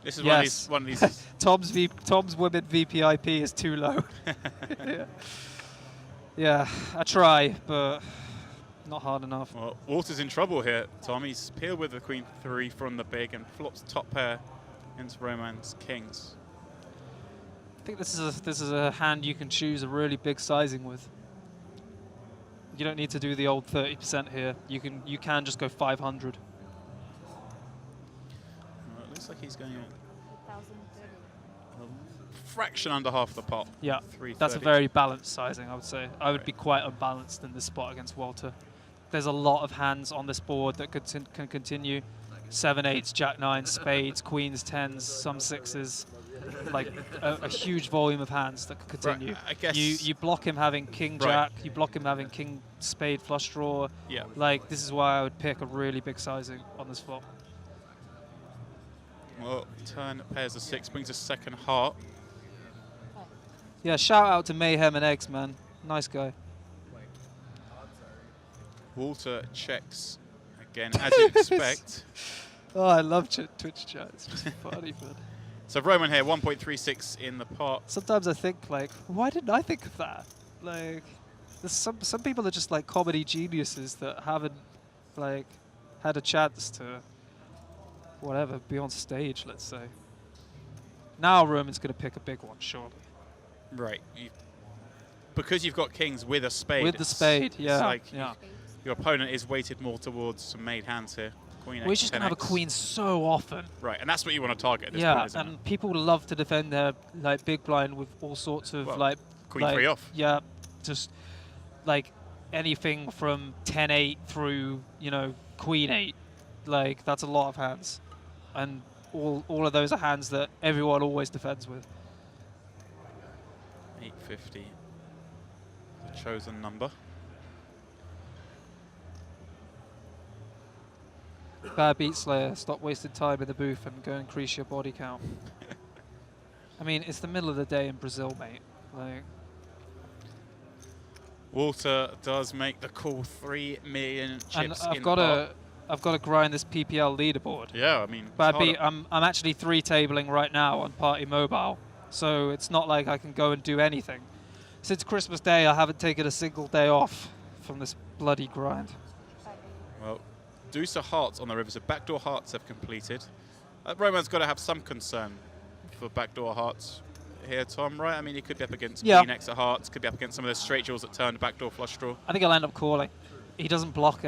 This is Yes. one of these. Tom's women VPIP is too low. Yeah. Yeah, I try, but not hard enough. Well, Walter's in trouble here, Tom. He's peeled with the queen 3 from the big and flops top pair into Roman's kings. I think this is a hand you can choose a really big sizing with. You don't need to do the old 30% here. You can just go 500. Well, it looks like he's going a fraction under half the pot. Yeah, 330. that's a very balanced sizing, I would say. I would be quite unbalanced in this spot against Walter. There's a lot of hands on this board that can continue. 7-8s, Jack-9, spades, queens, 10s, some 6s. Like a huge volume of hands that could continue. Right, I guess you block him having king jack, you block him having king spade flush draw. Yeah. Like, this is why I would pick a really big sizing on this flop. Well, turn pairs of 6 brings a second heart. Yeah, shout out to Mayhem and Eggs, man. Nice guy. Walter checks again, as you'd expect. Oh, I love Twitch chat. It's just funny, man. So Roman here, 1.36 in the pot. Sometimes I think, like, why didn't I think of that? Like, there's some people are just like comedy geniuses that haven't, like, had a chance to, whatever, be on stage, let's say. Now Roman's going to pick a big one, surely. Right. Because you've got kings with a spade. With the spade, yeah. It's like yeah. your opponent is weighted more towards some made hands here. Queen Well, he's just going to have a queen so often. Right, and that's what you want to target at this Yeah, point, isn't and it? people love to defend their like big blind with all sorts of Well, like queen 3 off. Yeah, just like anything from 10-8 through, you know, queen 8. Like, that's a lot of hands, and all of those are hands that everyone always defends with. 850, the chosen number. Bad beat Slayer, stop wasting time in the booth and go increase your body count. I mean, it's the middle of the day in Brazil, mate. Like, Walter does make the call. 3 million chips and in the I've got to grind this PPL leaderboard. Yeah, I mean, Bad beat. I'm actually 3-tabling right now on Party Mobile, so it's not like I can go and do anything. Since Christmas Day, I haven't taken a single day off from this bloody grind. Well, deuce of hearts on the river, so backdoor hearts have completed. Roman's got to have some concern for backdoor hearts here, Tom, right? I mean, he could be up against queen X of hearts, could be up against some of those straight draws that turned backdoor flush draw. I think he'll end up calling. He doesn't block.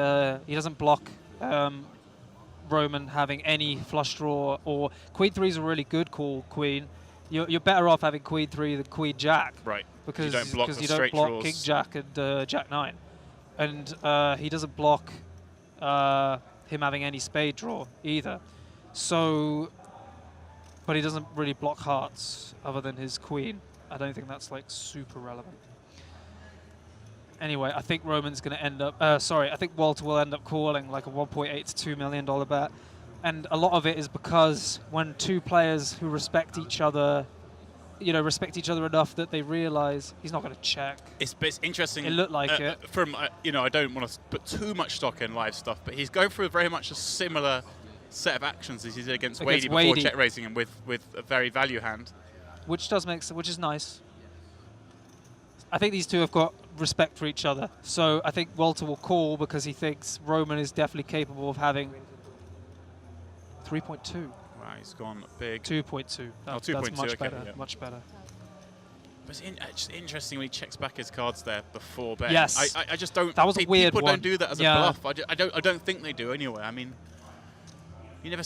Roman having any flush draw, or queen 3 is a really good call. Queen, you're better off having queen 3 than queen jack, right? Because you don't block, you don't block king jack and jack 9, and he doesn't block him having any spade draw either. So, but he doesn't really block hearts other than his queen. I don't think that's like super relevant. Anyway, I think Roman's going to end up... I think Walter will end up calling like a $1.8 to $2 million bet. And a lot of it is because when two players who respect each other, you know, respect each other enough that they realize he's not going to check. It's interesting. It looked like it. From, you know, I don't want to put too much stock in live stuff, but he's going through very much a similar set of actions as he did against Wadey before check raising him with a very value hand. Which does make sense, which is nice. I think these two have got respect for each other. So I think Walter will call because he thinks Roman is definitely capable of having 3.2. Wow, he's gone big. 2.2. That's much better. Yeah. Much better. But it's interesting when he checks back his cards there before betting. Yes. I just don't. That was a weird people one. don't do that as a bluff. I don't think they do anyway. I mean, you never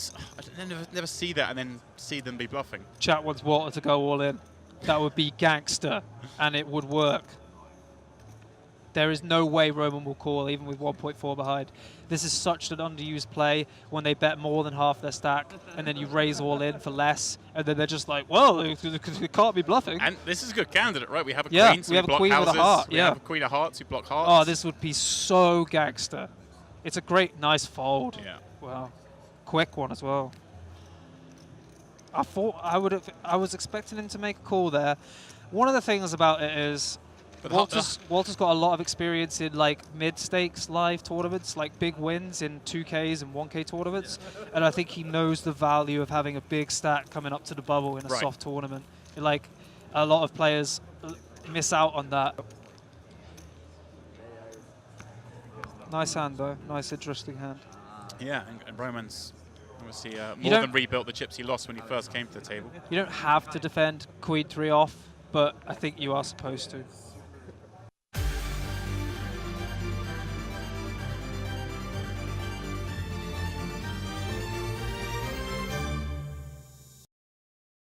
see that and then see them be bluffing. Chat wants Walter to go all in. That would be gangster, and it would work. There is no way Roman will call, even with 1.4 behind. This is such an underused play when they bet more than half their stack, and then you raise all in for less, and then they're just like, well, it can't be bluffing. And this is a good candidate, right? We have a queen, so we have a block queen houses. with a heart. We have a queen of hearts who block hearts. Oh, this would be so gangster. It's a great, nice fold. Yeah. Wow. Quick one as well. I was expecting him to make a call there. One of the things about it is But Walter's got a lot of experience in like mid-stakes live tournaments, like big wins in 2Ks and 1K tournaments, and I think he knows the value of having a big stack coming up to the bubble in a soft tournament. Like a lot of players miss out on that. Nice hand though, nice interesting hand. Yeah, and Roman's obviously more than rebuilt the chips he lost when he first came to the table. You don't have to defend Queen 3 off, but I think you are supposed to.